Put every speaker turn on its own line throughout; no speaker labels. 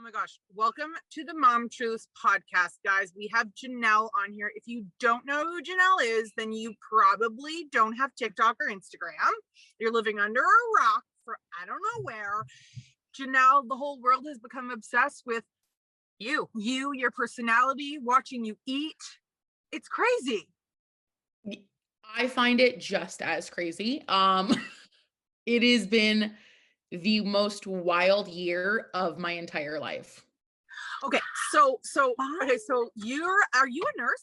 my gosh. Welcome to the Mom Truths podcast, guys. We have Janelle on here. If you don't know who Janelle is, then you probably don't have TikTok or Instagram. You're living under a rock for I don't know where. Janelle, the whole world has become obsessed with you, your personality, watching you eat. It's crazy.
I find it just as crazy. It has been the most wild year of my entire life.
Okay, so are you a nurse?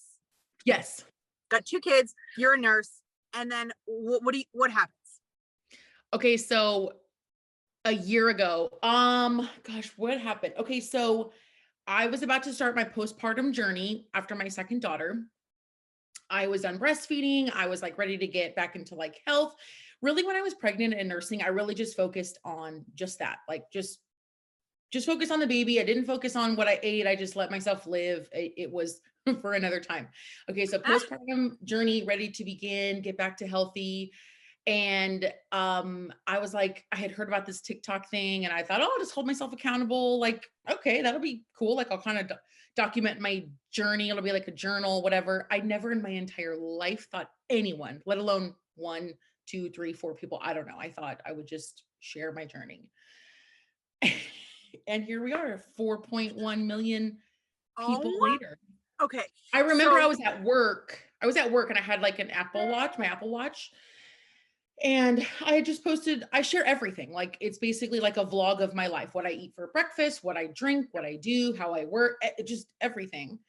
Yes.
Got 2 kids, you're a nurse, and then what happens?
Okay, so a year ago, gosh, what happened? Okay, so I was about to start my postpartum journey after my second daughter. I was done breastfeeding. I was like ready to get back into like health. Really, when I was pregnant and nursing, I really just focused on just that, like just focus on the baby. I didn't focus on what I ate. I just let myself live. It was for another time. Okay, so postpartum journey ready to begin, get back to healthy. And I was like, I had heard about this TikTok thing and I thought, oh, I'll just hold myself accountable. Like, okay, that'll be cool. Like I'll kind of document my journey. It'll be like a journal, whatever. I never in my entire life thought anyone, let alone 1, 2, 3, 4 people, I don't know. I thought I would just share my journey. And here we are, 4.1 million people later.
Okay.
I remember I was at work and I had like an Apple Watch, my Apple Watch. And I just posted, I share everything. Like it's basically like a vlog of my life, what I eat for breakfast, what I drink, what I do, how I work, just everything.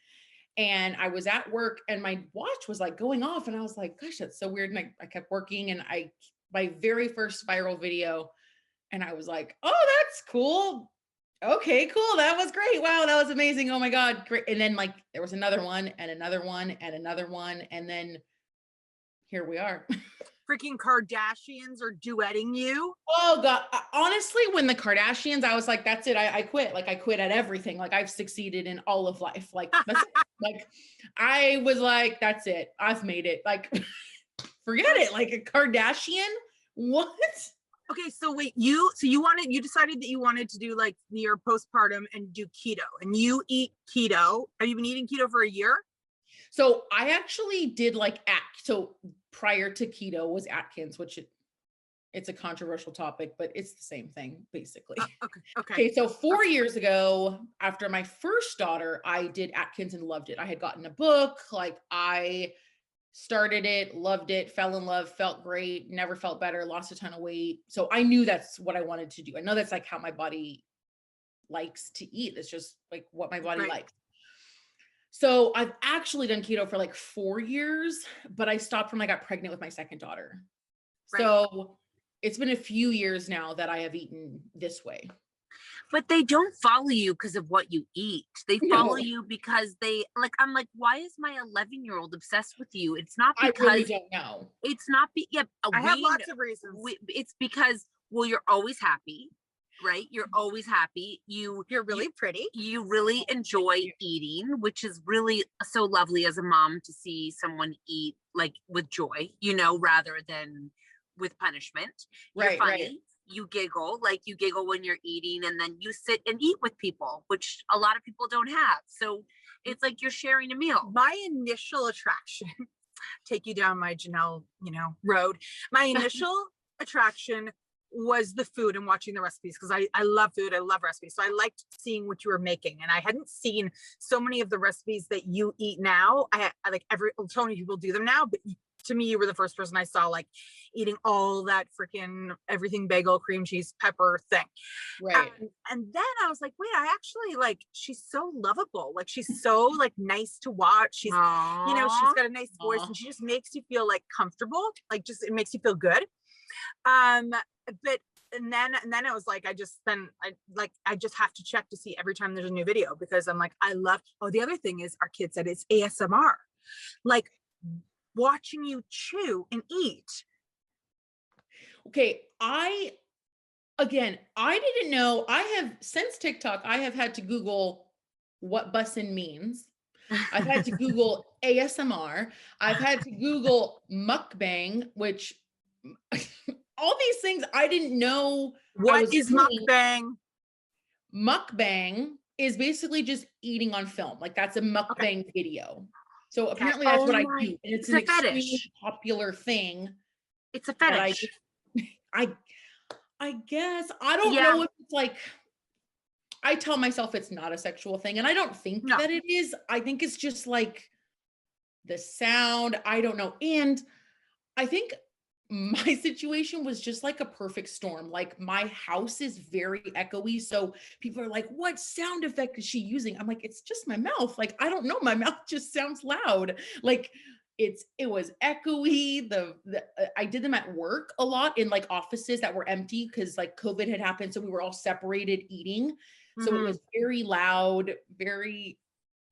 And I was at work and my watch was like going off and I was like, gosh, that's so weird. And I kept working and my very first viral video and I was like, oh, that's cool. Okay, cool. That was great. Wow, that was amazing. Oh my God, great. And then like there was another one and another one and another one. And then here we are.
Freaking Kardashians are duetting you.
Oh God. Honestly, when the Kardashians, I was like, that's it. I quit. Like I quit at everything. Like I've succeeded in all of life. Like that's it. Like I was like, that's it. I've made it. Like forget it. Like a Kardashian. What?
Okay, so wait, you decided that you wanted to do like your postpartum and do keto, and you eat keto. Have you been eating keto for a year?
So I actually did like so prior to keto was Atkins, which it's a controversial topic, but it's the same thing basically. Okay. So 4 years ago, after my first daughter, I did Atkins and loved it. I had gotten a book, like I started it, loved it, fell in love, felt great, never felt better, lost a ton of weight. So I knew that's what I wanted to do. I know that's like how my body likes to eat. It's just like what my body likes. So I've actually done keto for like 4 years, but I stopped when I got pregnant with my second daughter. Right. So it's been a few years now that I have eaten this way.
But they don't follow you because of what you eat. They follow you because they like, I'm like, why is my 11-year-old obsessed with you? It's not because
I really don't know.
It's not
I have lots of reasons.
It's because, well, you're always happy. Right? You're always happy. You're
really pretty.
You really enjoy eating, which is really so lovely as a mom to see someone eat like with joy, rather than with punishment. You're funny. Right. You giggle when you're eating, and then you sit and eat with people, which a lot of people don't have. So it's like you're sharing a meal.
My initial attraction, take you down my Janelle, road. My initial attraction was the food and watching the recipes, because I love food. I love recipes. So I liked seeing what you were making. And I hadn't seen so many of the recipes that you eat now. I like so many people do them now, but to me, you were the first person I saw like eating all that freaking everything bagel, cream cheese, pepper thing.
Right.
And then I was like, wait, I actually like, she's so lovable. Like she's so like nice to watch. She's, she's got a nice voice and she just makes you feel like comfortable. Like just, it makes you feel good. But and then I was like, I just have to check to see every time there's a new video, because I'm like, the other thing is our kid said it's ASMR, like watching you chew and eat.
Okay. I didn't know. Since TikTok, I have had to Google what bussin' means. I've had to Google ASMR. I've had to Google mukbang, which all these things I didn't know.
What is mukbang?
Mukbang is basically just eating on film. Like that's a mukbang video. So apparently
Okay.
that's what I
my-
do. And it's
it's
an
a
extremely
fetish.
popular thing
It's a
that
fetish.
I guess I don't
Yeah.
know if it's like, I tell myself it's not a sexual thing, and I don't think
No.
that it is. I think it's just like the sound. I don't know. And I think my situation was just like a perfect storm. Like my house is very echoey. So people are like, what sound effect is she using? I'm like, it's just my mouth. Like, I don't know. My mouth just sounds loud. Like it was echoey. I did them at work a lot in like offices that were empty because like COVID had happened. So we were all separated eating. So it was very loud, very,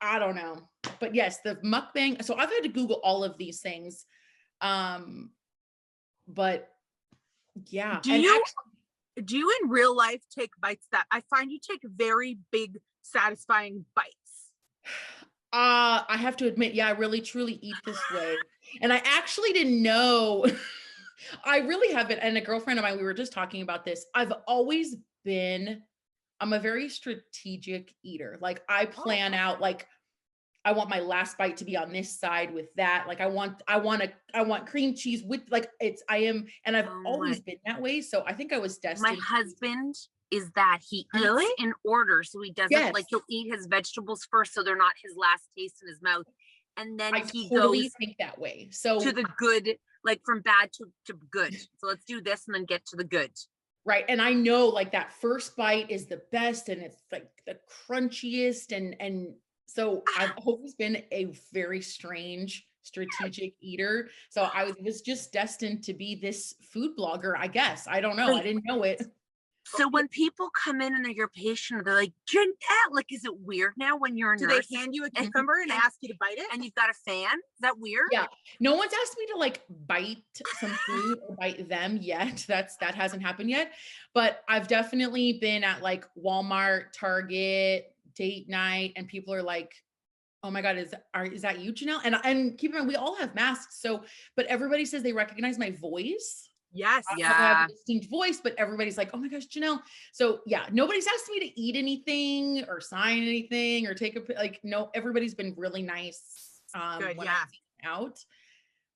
I don't know. But yes, the mukbang. So I've had to Google all of these things. But yeah.
Do you in real life take bites that I find you take very big, satisfying bites?
I have to admit, yeah, I really truly eat this way. And I actually didn't know. I really haven't. And a girlfriend of mine, we were just talking about this. I'm a very strategic eater. Like I plan out, like I want my last bite to be on this side with that. Like I want cream cheese with like and I've always been that way. So I think I was destined.
My husband is that he
Really?
eats in order. So he doesn't like, he'll eat his vegetables first. So they're not his last taste in his mouth. And then he
totally
goes
think that way. So
to the good, like from bad to good. So let's do this and then get to the good.
Right. And I know like that first bite is the best and it's like the crunchiest. And so I've always been a very strange strategic eater. So I was just destined to be this food blogger, I guess. I don't know. I didn't know it.
So when people come in and they're your patient, they're like, Janelle, like, is it weird now when you're a nurse?
Do they hand you a cucumber and ask you to bite it?
And you've got a fan? Is that weird?
Yeah. No one's asked me to like bite some food or bite them yet. That hasn't happened yet. But I've definitely been at like Walmart, Target, date night, and people are like, oh my God, is that you, Janelle? And keep in mind, we all have masks. So, but everybody says they recognize my voice.
Yes.
I have a distinct voice, but everybody's like, oh my gosh, Janelle. So yeah, nobody's asked me to eat anything or sign anything or take no, everybody's been really nice.
Good,
when
yeah.
I'm out.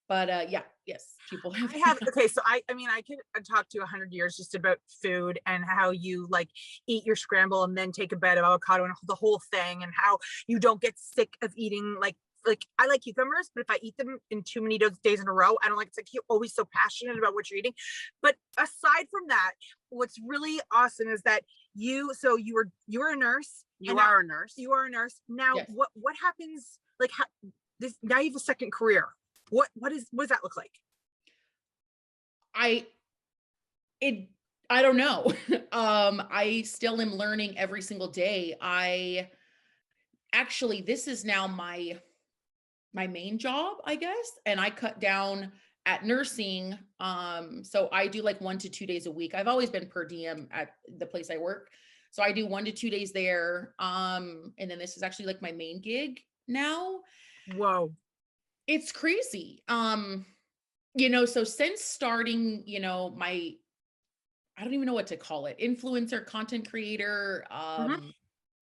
But yes, people have.
Okay, so I mean, I could talk to 100 years just about food and how you like eat your scramble and then take a bite of avocado and the whole thing, and how you don't get sick of eating like I like cucumbers, but if I eat them in too many days in a row, I don't like. It's like you're always so passionate about what you're eating. But aside from that, what's really awesome is that you're a nurse.
You are a nurse.
You are a nurse. Now,
Yes.
what happens? Like now you have a second career. What does that look like?
I don't know. I still am learning every single day. This is now my main job, I guess. And I cut down at nursing. So I do like 1 to 2 days a week. I've always been per diem at the place I work. So I do 1 to 2 days there. And then this is actually like my main gig now.
Whoa.
It's crazy. So since starting, I don't even know what to call it, influencer, content creator,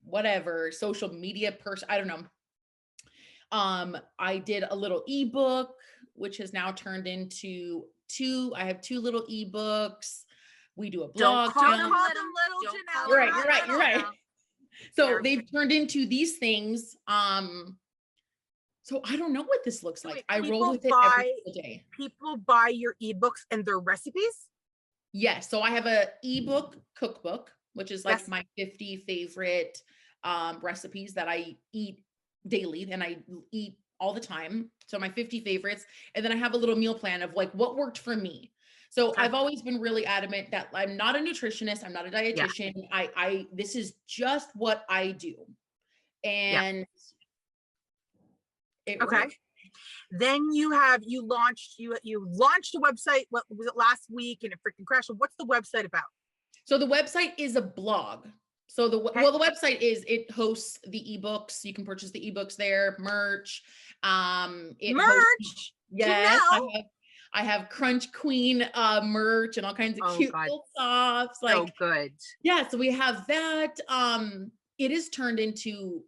whatever, social media person, I don't know. I did a little ebook, which has now turned into I have 2 little ebooks. We do a blog.
Don't call
them little, Janelle.
You're right. So they've turned into these things. So I don't know what this looks like. I roll with it every single day.
People buy your ebooks and their recipes?
Yes. So I have a ebook cookbook, which is like my 50 favorite recipes that I eat daily and I eat all the time. So my 50 favorites. And then I have a little meal plan of like what worked for me. So I've always been really adamant that I'm not a nutritionist. I'm not a dietitian. Yeah. This is just what I do. And it worked.
Then you launched a website. What was it, last week, and it freaking crashed? What's the website about?
So the website is a blog. So the website it hosts the ebooks. You can purchase the ebooks there, merch. Yes, I have Crunch Queen merch and all kinds of cute little softs.
So good.
Yeah, so we have that. it has turned into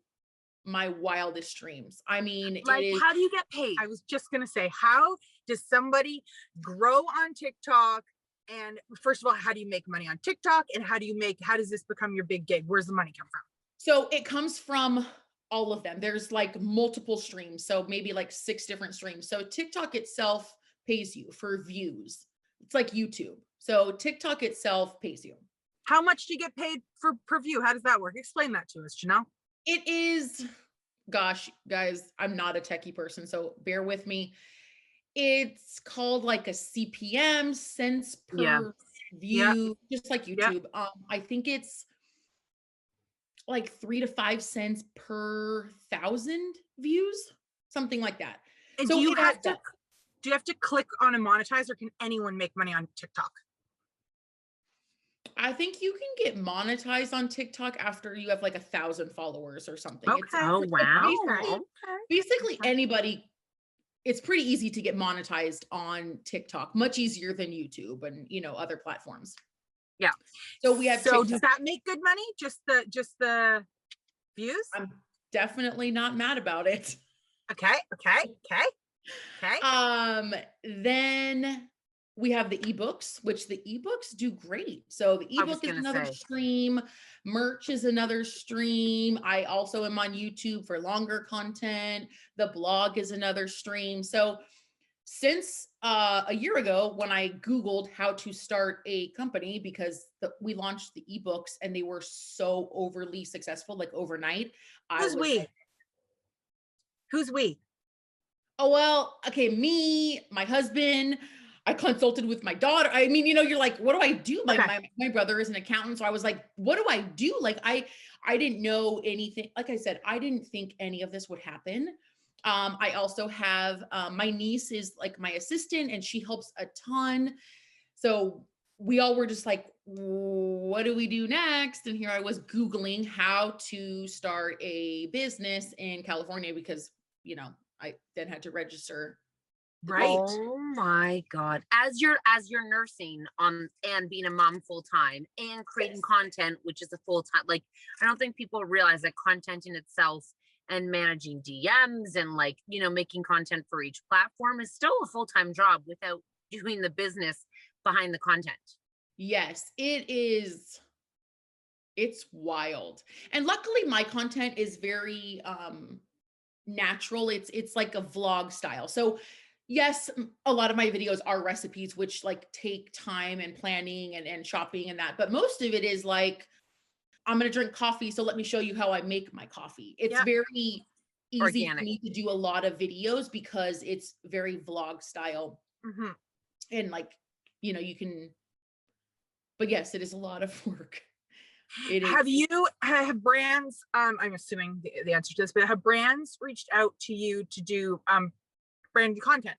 my wildest dreams. I mean,
Like,
it is,
how do you get paid?
I was just gonna say, how does somebody grow on TikTok? And first of all, how do you make money on TikTok? And how does this become your big gig? Where's the money come from?
so it comes from all of them. There's like multiple streams. So maybe like 6 different streams. So TikTok itself pays you for views. It's like YouTube. So TikTok itself pays you.
How much do you get paid per view? How does that work? Explain that to us, Janelle.
It is, gosh, guys, I'm not a techie person, so bear with me. It's called like a CPM, cents per view, just like YouTube. I think it's like 3 to 5 cents per 1,000 views, something like that.
And
So
do you have to click on a monetize, or can anyone make money on TikTok?
I think you can get monetized on TikTok after you have like 1,000 followers or something.
Okay.
Oh, wow.
Basically anybody, it's pretty easy to get monetized on TikTok, much easier than YouTube and, you know, other platforms.
Yeah.
So we have TikTok.
Does that make good money? Just the views?
I'm definitely not mad about it.
Okay.
Then we have the ebooks, which the ebooks do great. So the ebook is another stream. Merch is another stream. I also am on YouTube for longer content. The blog is another stream. So since a year ago, when I Googled how to start a company, because we launched the ebooks and they were so overly successful, like overnight.
Who's we?
Oh, well, okay, me, my husband, I consulted with my daughter. I mean, you know, you're like, what do I do? My brother is an accountant. So I was like, what do I do? Like, I didn't know anything. Like I said, I didn't think any of this would happen. I also have, my niece is like my assistant and she helps a ton. So we all were just like, what do we do next? And here I was Googling how to start a business in California because, you know, I then had to register.
Right.
Oh my God. As you're nursing and being a mom full time and creating content, which is a full time, like, I don't think people realize that content in itself and managing DMs and, like, you know, making content for each platform is still a full-time job without doing the business behind the content.
Yes, it is. It's wild. And luckily my content is very natural. It's like a vlog style. So yes, a lot of my videos are recipes, which like take time and planning and shopping and that, but most of it is like, I'm going to drink coffee. So let me show you how I make my coffee. It's very easy
organic
for me to do a lot of videos because it's very vlog style.
Mm-hmm.
And like, you know, you can, but yes, it is a lot of work.
Have brands, I'm assuming the answer to this, but have brands reached out to you to do brand content?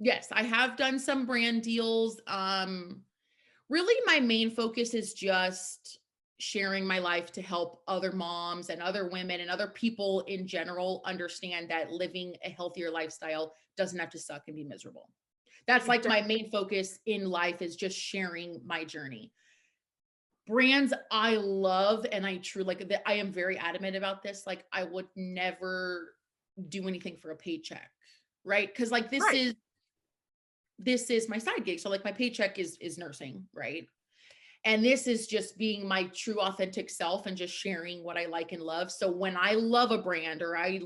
Yes, I have done some brand deals. Really my main focus is just sharing my life to help other moms and other women and other people in general understand that living a healthier lifestyle doesn't have to suck and be miserable. That's like my main focus in life, is just sharing my journey. Brands I love, and I truly like that. I am very adamant about this. Like, I would never do anything for a paycheck, right? Because like this is my side gig. So like my paycheck is nursing, right? And this is just being my true authentic self and just sharing what I like and love. So when I love a brand, or I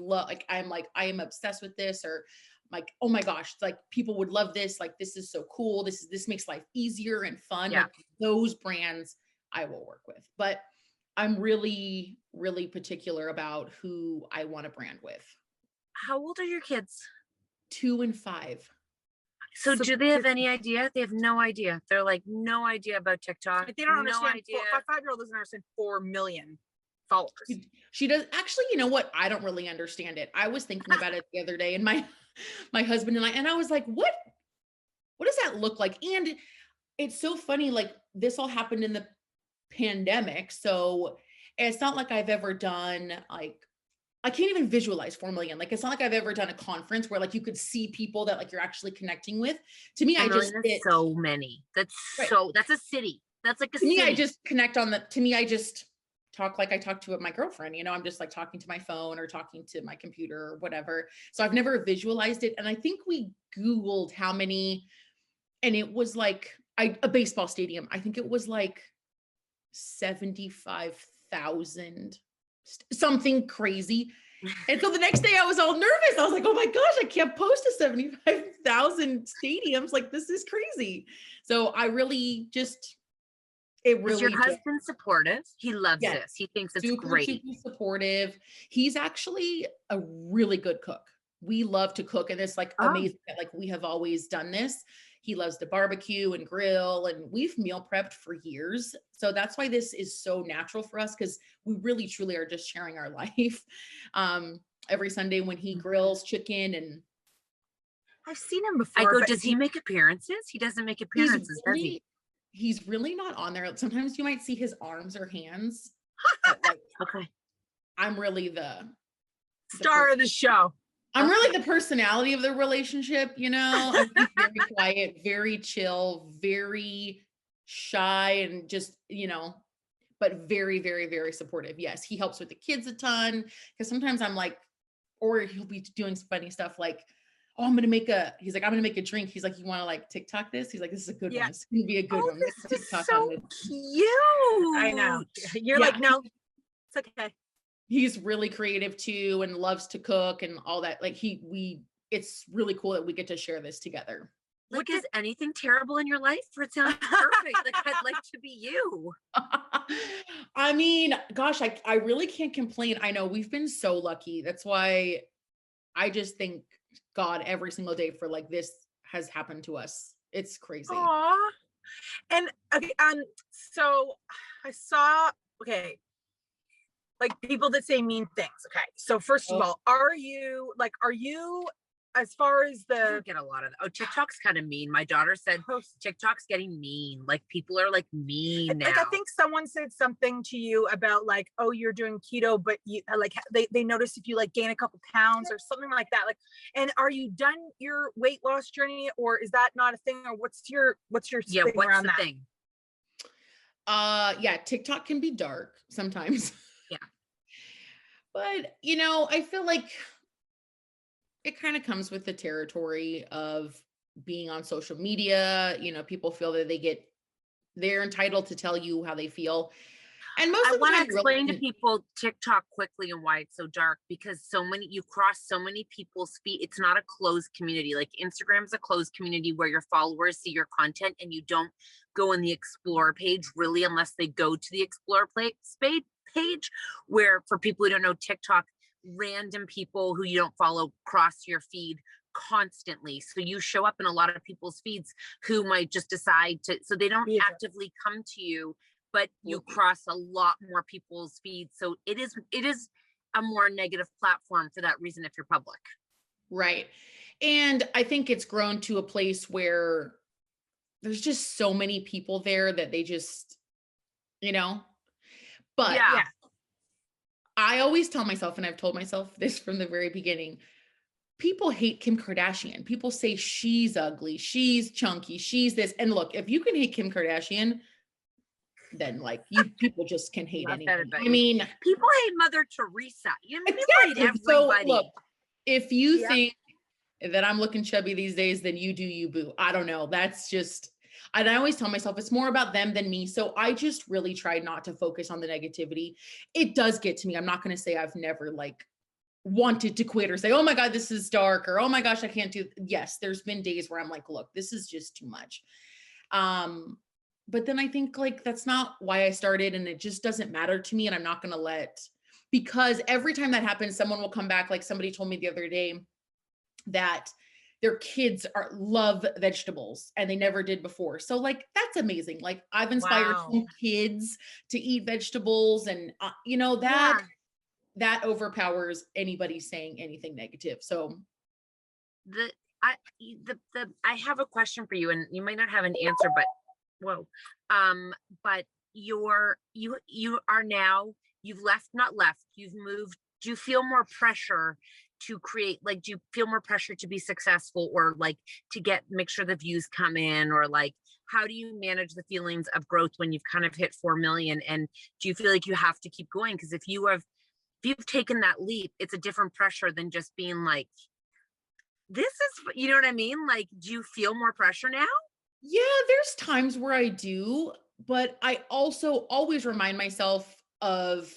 am obsessed with this, or like, oh my gosh, like people would love this. Like, this is so cool. This makes life easier and fun.
Yeah.
Like, those brands I will work with, but I'm really, really particular about who I want to brand with.
How old are your kids?
2 and 5.
So do they have any idea? They have no idea. They're like, no idea about TikTok.
They don't understand. My 5-year-old doesn't understand 4 million followers.
She does. Actually, you know what? I don't really understand it. I was thinking about it the other day, and my husband and I was like, what does that look like? And it's so funny. Like, this all happened in the pandemic. So it's not like I've ever done, like, I can't even visualize 4 million. Like, it's not like I've ever done a conference where like you could see people that like you're actually connecting with. To me, I just
so many. That's a city. That's like a
city.
city.
I just connect on I just talk like I talk to my girlfriend, you know, I'm just like talking to my phone or talking to my computer or whatever. So I've never visualized it. And I think we Googled how many, and it was like a baseball stadium. I think it was like 75,000, something crazy. And so the next day I was all nervous. I was like, oh my gosh, I can't post to 75,000 stadiums. Like, this is crazy. So I really just, it really.
Is your husband supportive? He loves
Yes.
this. He thinks it's
super,
great.
super supportive. He's actually a really good cook. We love to cook, and it's like amazing that like we have always done this. He loves to barbecue and grill, and we've meal prepped for years. So that's why this is so natural for us, because we really truly are just sharing our life. Every Sunday when he grills chicken, and
I've seen him before.
I go, does he make appearances? He doesn't make appearances, does he?
He's really not on there. Sometimes you might see his arms or hands. But like,
okay.
I'm really the
star of the show.
I'm really the personality of the relationship, you know. I'm very quiet, very chill, very shy, and just, you know, but very, very, very supportive. Yes, he helps with the kids a ton, because sometimes I'm like, or he'll be doing funny stuff like, oh, I'm gonna make a drink. He's like, you want to like TikTok this? He's like, this is a good one. This can be a good one.
This is
TikTok
so cute. I know. You're like, no, it's okay.
He's really creative too, and loves to cook and all that. Like it's really cool that we get to share this together.
Like, is anything terrible in your life? It sounds perfect. Like, I'd like to be you.
I mean, gosh, I really can't complain. I know we've been so lucky. That's why I just thank God every single day for like this has happened to us. It's crazy.
Aww. And okay, so I saw, okay, like people that say mean things. Okay, so first of all, are you as far as
I get a lot of TikTok's kind of mean. My daughter said TikTok's getting mean. Like, people are like mean now.
Like, I think someone said something to you about like, oh, you're doing keto, but you like they notice if you like gain a couple pounds or something like that. Like, and are you done your weight loss journey, or is that not a thing? Or what's your
what's
around
the
that
thing?
Yeah, TikTok can be dark sometimes.
Yeah.
But, you know, I feel like it kind of comes with the territory of being on social media. You know, people feel that they're entitled to tell you how they feel. And most of the time,
I want to explain to people TikTok quickly and why it's so dark, because you cross so many people's feet. It's not a closed community. Like, Instagram's a closed community where your followers see your content, and you don't go in the explore page really unless they go to the explore page, where, for people who don't know, TikTok, random people who you don't follow cross your feed constantly. So you show up in a lot of people's feeds who might just decide to, so they don't actively come to you, but you cross a lot more people's feeds. So it is a more negative platform for that reason if you're public.
Right. And I think it's grown to a place where there's just so many people there that they just, you know, but
yeah.
I always tell myself, and I've told myself this from the very beginning, people hate Kim Kardashian. People say she's ugly, she's chunky, she's this. And look, if you can hate Kim Kardashian, then like people just can hate anything. I mean,
people hate Mother Teresa. You know,
exactly.
Hate everybody.
So look, if you think that I'm looking chubby these days, then you do you, boo. I don't know. That's just, and I always tell myself it's more about them than me. So I just really try not to focus on the negativity. It does get to me. I'm not going to say I've never like wanted to quit or say, oh my God, this is dark, or oh my gosh, I can't do. Yes, there's been days where I'm like, look, this is just too much. But then I think like, that's not why I started, and it just doesn't matter to me. And I'm not going to because every time that happens, someone will come back. Like, somebody told me the other day that their kids love vegetables and they never did before. So like, that's amazing. Like, I've inspired some kids to eat vegetables, and you know, that overpowers anybody saying anything negative. So
I have a question for you, and you might not have an answer, but but you are now, you've you've moved. Do you feel more pressure to create, like, do you feel more pressure to be successful, or like to make sure the views come in, or like, how do you manage the feelings of growth when you've kind of hit 4 million? And do you feel like you have to keep going? Because if you've taken that leap, it's a different pressure than just being like, this is, you know what I mean? Like, do you feel more pressure now?
Yeah, there's times where I do, but I also always remind myself of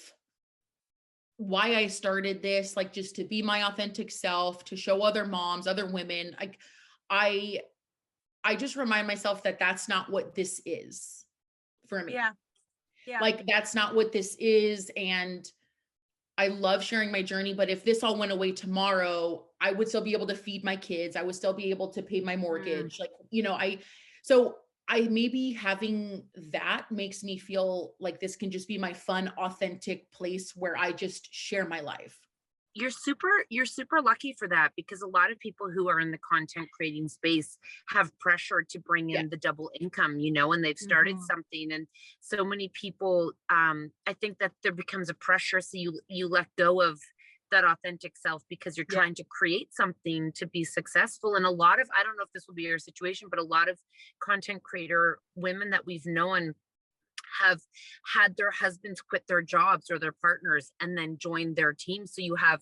why I started this, like just to be my authentic self, to show other moms, other women. Like I just remind myself that that's not what this is for me.
Yeah. Yeah.
Like that's not what this is. And I love sharing my journey, but if this all went away tomorrow, I would still be able to feed my kids. I would still be able to pay my mortgage. Like, so I maybe having that makes me feel like this can just be my fun, authentic place where I just share my life.
You're super lucky for that, because a lot of people who are in the content creating space have pressure to bring in the double income, and they've started something. And so many people, I think that there becomes a pressure. So you let go of that authentic self because you're trying to create something to be successful. And a lot of, I don't know if this will be your situation, but a lot of content creator women that we've known have had their husbands quit their jobs or their partners and then joined their team. So you have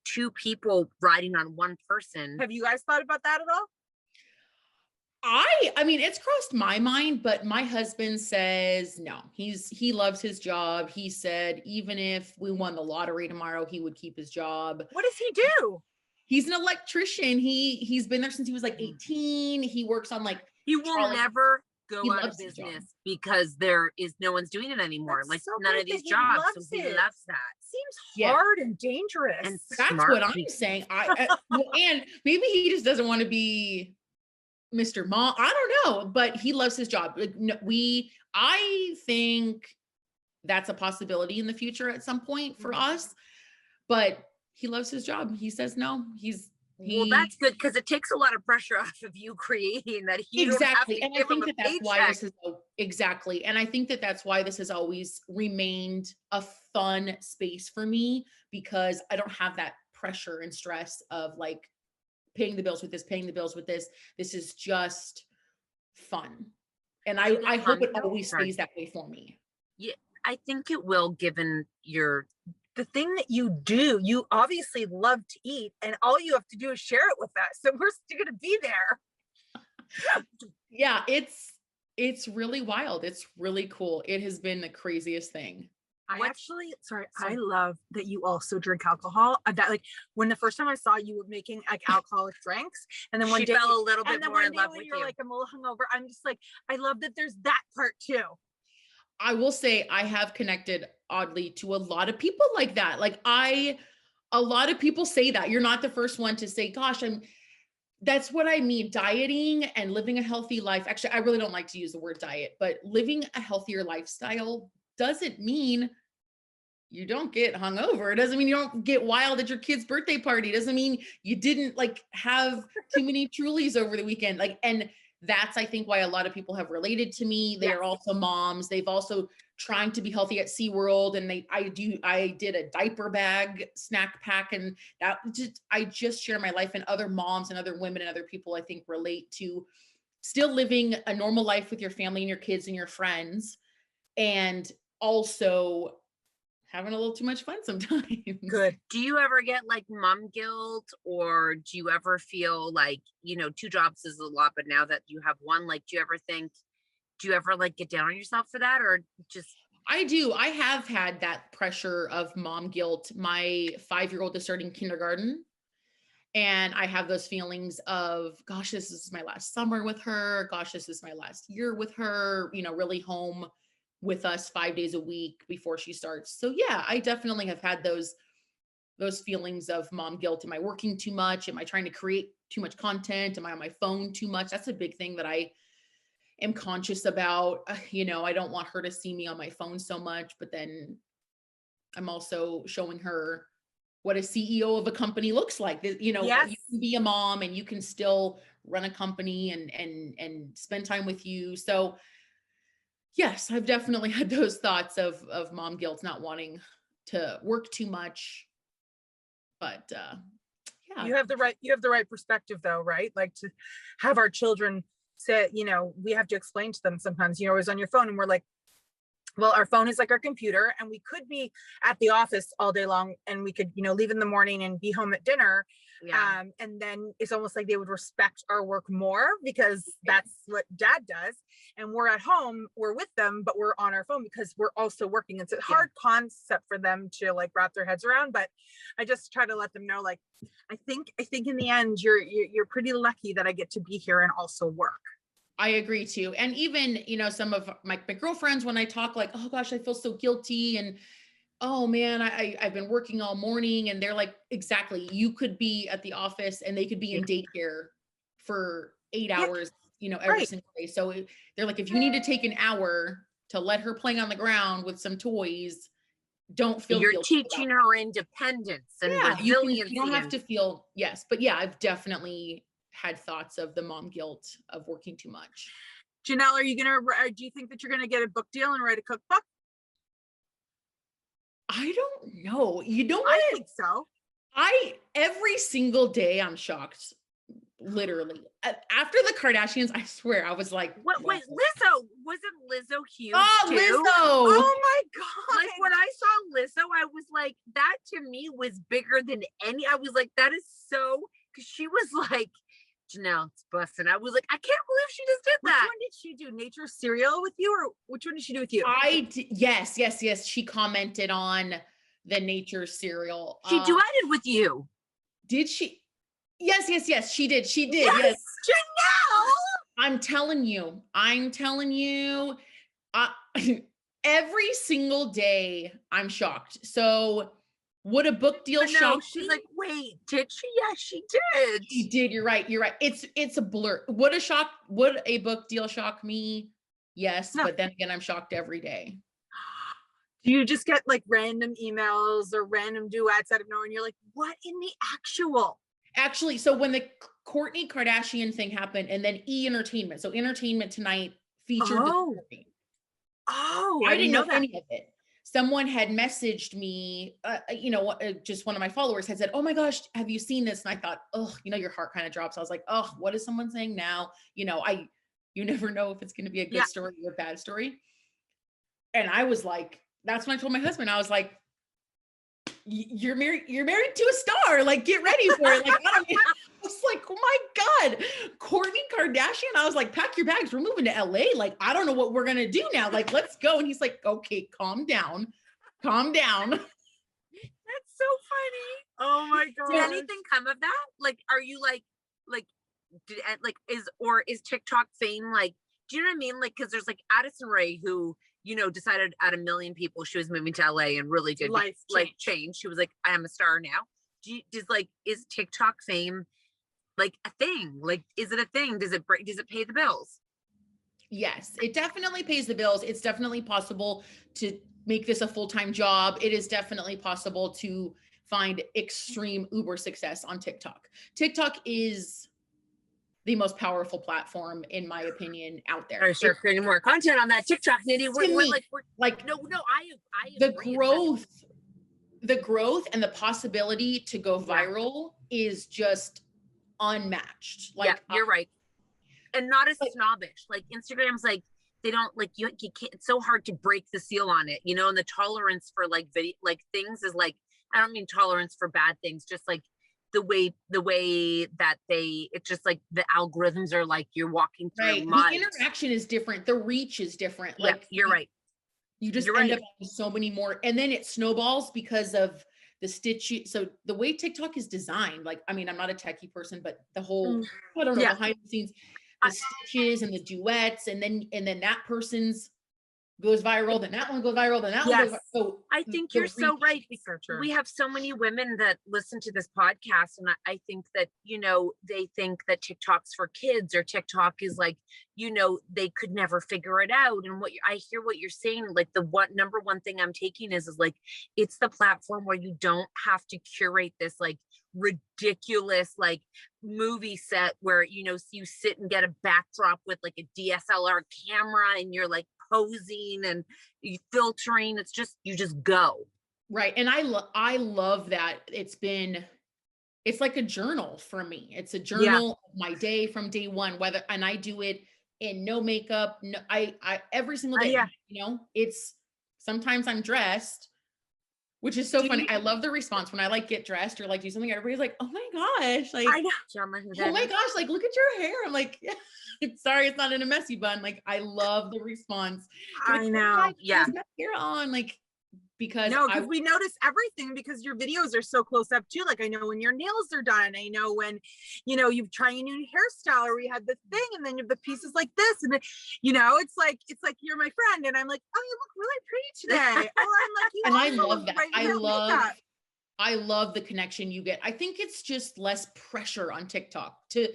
two people riding on one person.
Have you guys thought about that at all?
I mean, it's crossed my mind, but my husband says no. He loves his job. He said even if we won the lottery tomorrow, he would keep his job.
What does he do?
He's an electrician. He's been there since he was like 18. He works on like
he will never go out of
business
because there is no one's doing it anymore.
That's
like
so
none of these jobs. So he loves that.
Seems hard and dangerous.
And
that's what I'm saying. And maybe he just doesn't want to be Mr. Mom. I don't know, but he loves his job. Like I think that's a possibility in the future at some point for us, but he loves his job. He says no.
Well, that's good, because it takes a lot of pressure off of you creating that.
Exactly. And I think that's why this is exactly. And I think that's why this has always remained a fun space for me, because I don't have that pressure and stress of like paying the bills with this, paying the bills with this. This is just fun. And I hope it always stays that way for me.
Yeah, I think it will, given
the thing that you do. You obviously love to eat, and all you have to do is share it with us. So we're still going to be there.
Yeah, it's really wild. It's really cool. It has been the craziest thing.
I love that you also drink alcohol. That like when the first time I saw you were making like alcoholic drinks, and then one day
fell a little bit more in love with you.
You're like, I'm a little hungover. I'm just like, I love that there's that part too.
I will say I have connected oddly to a lot of people like that. Like a lot of people say that. You're not the first one to say, gosh, that's what I mean. Dieting and living a healthy life. Actually, I really don't like to use the word diet, but living a healthier lifestyle doesn't mean you don't get hungover. It doesn't mean you don't get wild at your kid's birthday party. It doesn't mean you didn't like have too many Trulies over the weekend. Like, and that's, I think, why a lot of people have related to me. They are also moms. They've also trying to be healthy at SeaWorld. And I did a diaper bag snack pack, and I just share my life, and other moms and other women and other people I think relate to still living a normal life with your family and your kids and your friends, and also having a little too much fun sometimes.
Good.
Do you ever get like mom guilt, or do you ever feel like, 2 jobs is a lot, but now that you have one, like, do you ever like get down on yourself for that, or just?
I do. I have had that pressure of mom guilt. My 5-year-old is starting kindergarten, and I have those feelings of, gosh, this is my last summer with her. Gosh, this is my last year with her, really home with us 5 days a week before she starts. So yeah, I definitely have had those feelings of mom guilt. Am I working too much? Am I trying to create too much content? Am I on my phone too much? That's a big thing that I am conscious about. I don't want her to see me on my phone so much, but then I'm also showing her what a CEO of a company looks like. You can be a mom and you can still run a company and spend time with you. So yes, I've definitely had those thoughts of mom guilt, not wanting to work too much. But yeah.
You have the right perspective though, right? Like to have our children say, you know, we have to explain to them sometimes, you know, always on your phone, and we're like, well, our phone is like our computer, and we could be at the office all day long, and we could, you know, leave in the morning and be home at dinner.
Yeah.
And then it's almost like they would respect our work more, because that's what dad does. And we're at home, we're with them, but we're on our phone because we're also working. It's a hard concept for them to like wrap their heads around, but I just try to let them know, like, I think in the end, you're pretty lucky that I get to be here and also work.
I agree too. And even, you know, some of my girlfriends, when I talk like, oh gosh, I feel so guilty, and oh man, I've been working all morning, and they're like, exactly. You could be at the office and they could be in daycare for 8 hours, you know, every single day. So they're like, if you need to take an hour to let her play on the ground with some toys, don't feel
you're
guilty
teaching her independence and resilience.
You don't have to feel, yes. But yeah, I've definitely had thoughts of the mom guilt of working too much.
Janelle, do you think that you're going to get a book deal and write a cookbook?
I don't know. You know what?
I think so.
Every single day I'm shocked. Literally. After the Kardashians, I swear, I was like,
wait, Lizzo, wasn't Lizzo huge
oh,
too?
Lizzo.
Oh my God.
Like when I saw Lizzo, I was like, that to me was bigger than any. I was like, that is so, because she was like, Janelle, it's busting. I was like, I can't believe she just did that.
Which one did she do? Nature Cereal with you, or which one did she do with you?
Yes. She commented on the Nature Cereal.
She duetted with you.
Did she? Yes, she did.
Yes. Janelle!
I'm telling you, every single day I'm shocked. So would a book deal shock?
She's like, wait, did she? Yes, she did.
She did. You're right. It's a blur. Would a book deal shock me? Yes. No. But then again, I'm shocked every day.
Do you just get like random emails or random duets out of nowhere, and you're like, what in the actual?
Actually, so when the Kourtney Kardashian thing happened, and then Entertainment. So Entertainment Tonight featured the story.
Oh,
I didn't know any of it. Someone had messaged me, just one of my followers had said, oh my gosh, have you seen this? And I thought, oh, your heart kind of drops. I was like, oh, what is someone saying now? You never know if it's going to be a good story or a bad story. And I was like, that's when I told my husband, I was like, you're married to a star. Like, get ready for it. Like, I was like, oh my God, Kourtney Kardashian. I was like, pack your bags. We're moving to LA. Like, I don't know what we're going to do now. Like, let's go. And he's like, okay, calm down. That's
so funny.
Oh my God.
Did anything come of that? Like, are you is TikTok fame, like, do you know what I mean? Like, cause there's like Addison Rae, who, decided out of 1 million people, she was moving to LA and really did life change. She was like, I am a star now. Is TikTok fame like a thing? Like, is it a thing? Does it pay the bills?
Yes, it definitely pays the bills. It's definitely possible to make this a full-time job. It is definitely possible to find extreme uber success on TikTok. TikTok is the most powerful platform, in my opinion, out there.
I start creating more content on that TikTok, Nitty.
The growth and the possibility to go viral is just unmatched. Like,
yeah, you're right. And not as snobbish. Like, Instagram's like, they don't like you can't, it's so hard to break the seal on it, and the tolerance for like video, like things is like, I don't mean tolerance for bad things, just like the way that it's just like the algorithms are like, you're walking through mud.
The interaction is different. The reach is different.
Yeah, like, you're right.
You just end up with so many more, and then it snowballs because of the stitch. So the way TikTok is designed, like, I mean, I'm not a techie person, but the whole, I don't know, behind the scenes, the stitches and the duets, and then that person's goes viral, then that one goes viral, then that one goes viral. So
I think you're so right. We have so many women that listen to this podcast, and I think that, they think that TikTok's for kids, or TikTok is like, they could never figure it out. And I hear what you're saying, like the number one thing I'm taking is like, it's the platform where you don't have to curate this like ridiculous like movie set where, you sit and get a backdrop with like a DSLR camera, and you're like posing and filtering. It's just, you just go.
Right. And I love that it's like a journal for me. It's a journal of my day from day one, and I do it and no makeup. No, I every single day,
yeah.
you know, it's sometimes I'm dressed, which is so funny. I love the response when I like get dressed or like do something. Everybody's like, "Oh my gosh!" Like,
I know.
"Oh my gosh!" Like, look at your hair. I'm like, sorry, it's not in a messy bun. Like, I love the response.
I know.
Like, yeah, hair on like. Because
we notice everything because your videos are so close up too. Like I know when your nails are done. I know when, you know, you try a new hairstyle or we had the thing and then you have the pieces like this. And, you know, it's like you're my friend. And I'm like, oh, you look really pretty today. Or I'm like, you
and I love that. I
love
love the connection you get. I think it's just less pressure on TikTok to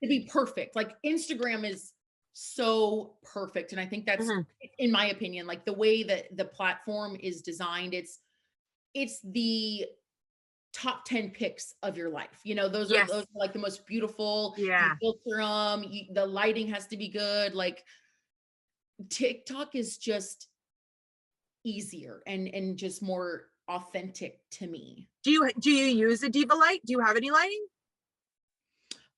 be perfect. Like Instagram is so perfect. And I think that's, in my opinion, like the way that the platform is designed, it's the top 10 pics of your life. You know, those are like the most beautiful.
Yeah.
You filter them. The lighting has to be good. Like TikTok is just easier and just more authentic to me.
Do you use a Diva light? Do you have any lighting?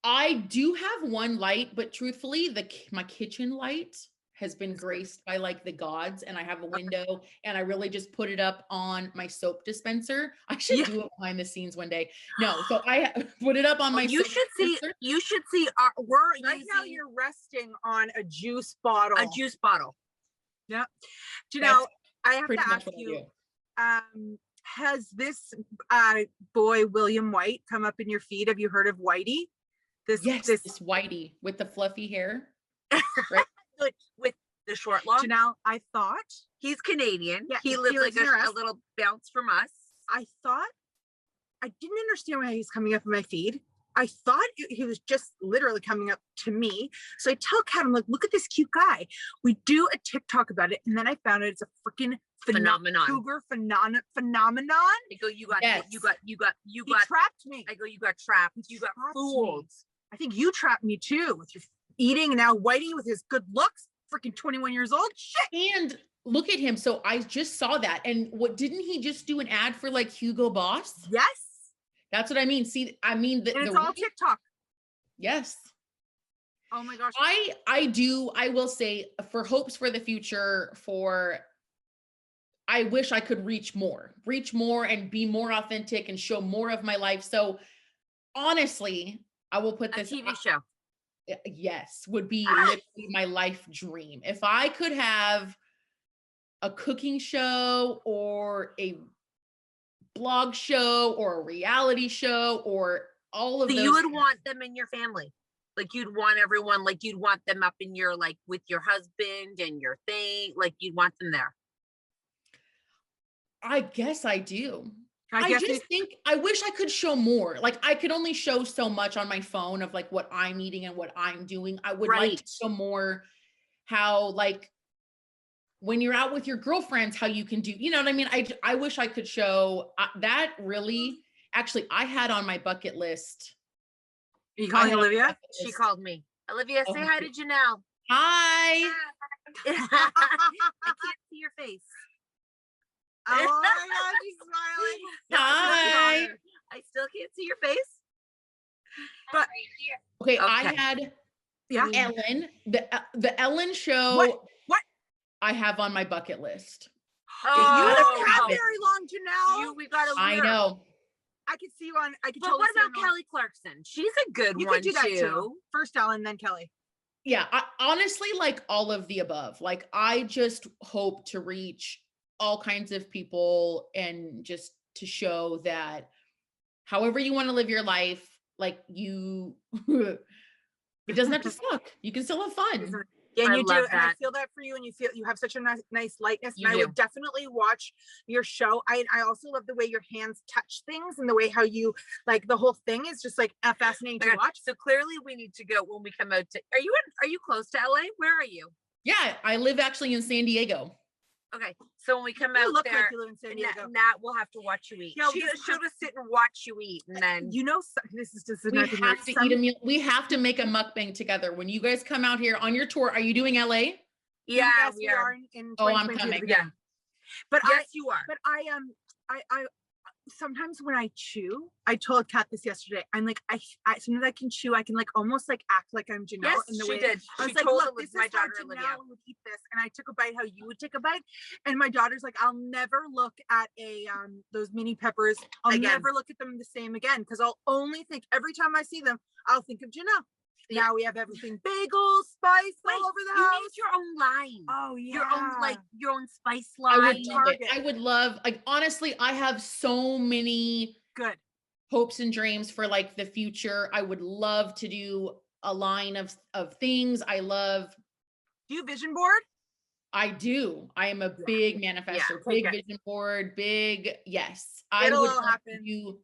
I do have one light, but truthfully, my kitchen light has been graced by like the gods, and I have a window and I really just put it up on my soap dispenser. I should do it behind the scenes one day. No, so I put it up on my
you
soap
should
dispenser.
You should see we're
right now you're resting on a juice bottle. Yeah. Janelle, I have to ask you, has this boy William White come up in your feed? Have you heard of Whitey?
This Whitey with the fluffy hair,
right? with the short long.
Janelle, I thought
he's Canadian.
Yeah,
he lives like a little bounce from us.
I thought I didn't understand why he's coming up in my feed. I thought he was just literally coming up to me. So I tell Kat, I'm like, look at this cute guy. We do a TikTok about it, and then I found out it's a freaking phenomenon. Cougar phenomenon.
I go, you got
he trapped me.
I go, you got trapped. You got fooled.
I think you trapped me too with your eating and now Whitey with his good looks, freaking 21 years old. Shit.
And look at him. So I just saw that. And what, didn't he just do an ad for like Hugo Boss?
Yes.
That's what I mean. See, I mean,
and it's all TikTok.
Yes.
Oh my gosh.
I will say for hopes for the future, I wish I could reach more and be more authentic and show more of my life. So honestly, I will put this
TV show.
Yes, would be literally my life dream. If I could have a cooking show or a blog show or a reality show or all of those.
You would want them in your family. Like you'd want everyone, like you'd want them up in your, like with your husband and your thing, like you'd want them there.
I guess I do. I just think I wish I could show more. Like I could only show so much on my phone of like what I'm eating and what I'm doing. I would like to show more how like when you're out with your girlfriends, how you can do, you know what I mean? I wish I could show that really, actually I had on my bucket list.
Are you calling Olivia?
She called me. Olivia, say hi to Janelle.
Hi.
I can't see your face.
Oh my God, she's smiling.
Hi.
I still can't see your face.
But
okay, I had Ellen, the Ellen show.
What?
I have on my bucket list.
Oh, you don't have very long, Janelle.
We got a
I know.
I could see you on. But
what about Kelly Clarkson? She's a good one. You could do that too.
First Ellen, then Kelly.
Yeah, I honestly like all of the above. Like I just hope to reach all kinds of people and just to show that however you want to live your life, like you, it doesn't have to suck. You can still have fun.
Yeah, and you do. And I feel that for you, and you have such a nice lightness. And I would definitely watch your show. I also love the way your hands touch things and the way how you like the whole thing is just like fascinating to watch.
So clearly we need to go when we come out to, are you close to LA? Where are you?
Yeah, I live actually in San Diego.
Okay, so when we come out
look
there,
like you live in San Diego.
Nat will have to watch you eat.
Yeah,
she'll just sit and watch you eat, and then
this is just
we have to eat a meal. We have to make a mukbang together when you guys come out here on your tour. Are you doing LA?
Yeah,
yes, we are in
I'm coming.
Yeah,
but
yes, you are.
But sometimes when I chew, I told Kat this yesterday. I'm like, I sometimes I can chew. I can like almost like act like I'm Janelle
Yes,
in the
she
way.
did.
I
She
was like,
told
look,
it with
this
my
is how
daughter Olivia.
Janelle would eat this, and I took a bite how you would take a bite. And my daughter's like, I'll never look at those mini peppers. I'll
Again.
never look at them the same again because I'll only think every time I see them, I'll think of Janelle.
Yeah.
Now we have everything bagels, spice all over the
you
house.
need your own line.
Oh yeah,
Your own spice
I
line.
would love it. I would love, like, honestly, I have so many
good
hopes and dreams for like the future. I would love to do a line of things. I love.
Do you vision board?
I do. I am a big manifestor, big
okay.
vision board, big. Yes.
It'll
I would
all
love
happen.
to do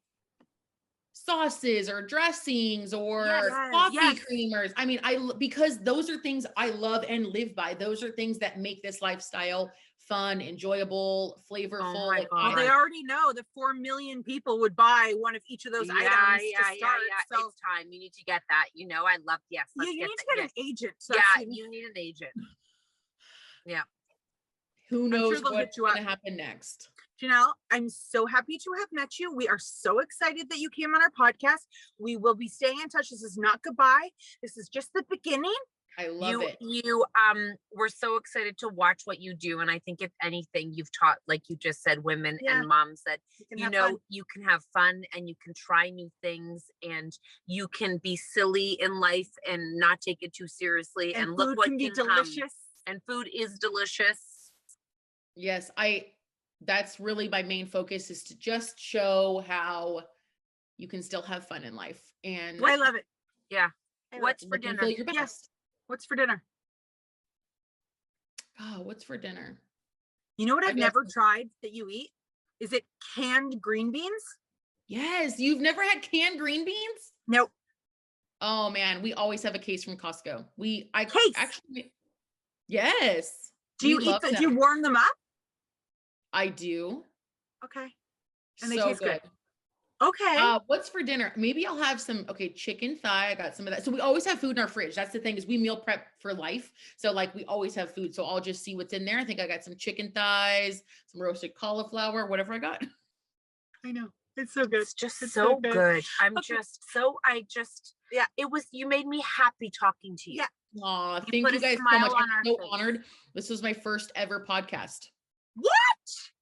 sauces or dressings or coffee creamers. I mean, because those are things I love and live by. Those are things that make this lifestyle fun, enjoyable, flavorful.
Oh my God.
Well, they already know that 4 million people would buy one of each of those items to start. So
it's time. You need to get that. You know, I love. Yes.
you need to get an agent. So
you need an agent. Yeah.
Who knows
sure
what's going to happen next?
Janelle, I'm so happy to have met you. We are so excited that you came on our podcast. We will be staying in touch. This is not goodbye. This is just the beginning.
I love it.
We're so excited to watch what you do. And I think if anything, you've taught, like you just said, women and moms that, you can have fun and you can try new things and you can be silly in life and not take it too seriously. And look what can be delicious. And food is delicious.
Yes, that's really my main focus, is to just show how you can still have fun in life. And
I love it.
Yeah. What's for dinner?
Your best.
Yes. What's for dinner?
Oh, what's for dinner?
You know what I've never tried that you eat? Is it canned green beans?
Yes. You've never had canned green beans?
Nope.
Oh man, we always have a case from Costco. Actually, yes.
Do you eat them? Do you warm them up?
I do.
Okay. And they taste good. Okay.
What's for dinner? Maybe I'll have some, chicken thigh. I got some of that. So we always have food in our fridge. That's the thing, is we meal prep for life. So like we always have food. So I'll just see what's in there. I think I got some chicken thighs, some roasted cauliflower, whatever I got.
I know. It's so good.
It's just so good. You made me happy talking to you.
Yeah.
Aw, thank you guys so much. I'm so honored. This was my first ever podcast.
What?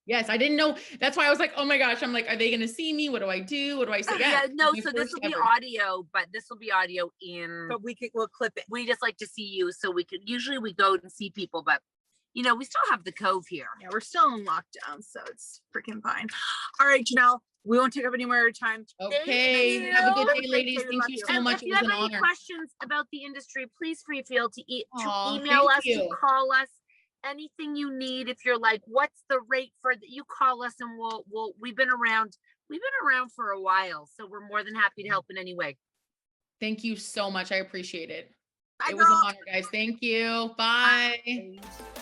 Yes, I didn't know. That's why I was like, oh my gosh. I'm like, are they going to see me? What do I do? What do I say?
Yeah, no, so this will be audio, but this will be audio
But we'll clip it.
We just like to see you. So usually we go and see people, but we still have the Cove here.
Yeah, we're still in lockdown, so it's freaking fine. All right, Janelle, we won't take up any more of your time.
Okay. Have a good day, ladies. Thank you so much.
If you have any questions about the industry, please feel to email us, to call us. Anything you need. If you're like, what's the rate for that, you call us and we've been around for a while, so we're more than happy to help in any way.
Thank you so much. I appreciate it.
Bye,
it was an honor, guys. Thank you. Bye.
Bye.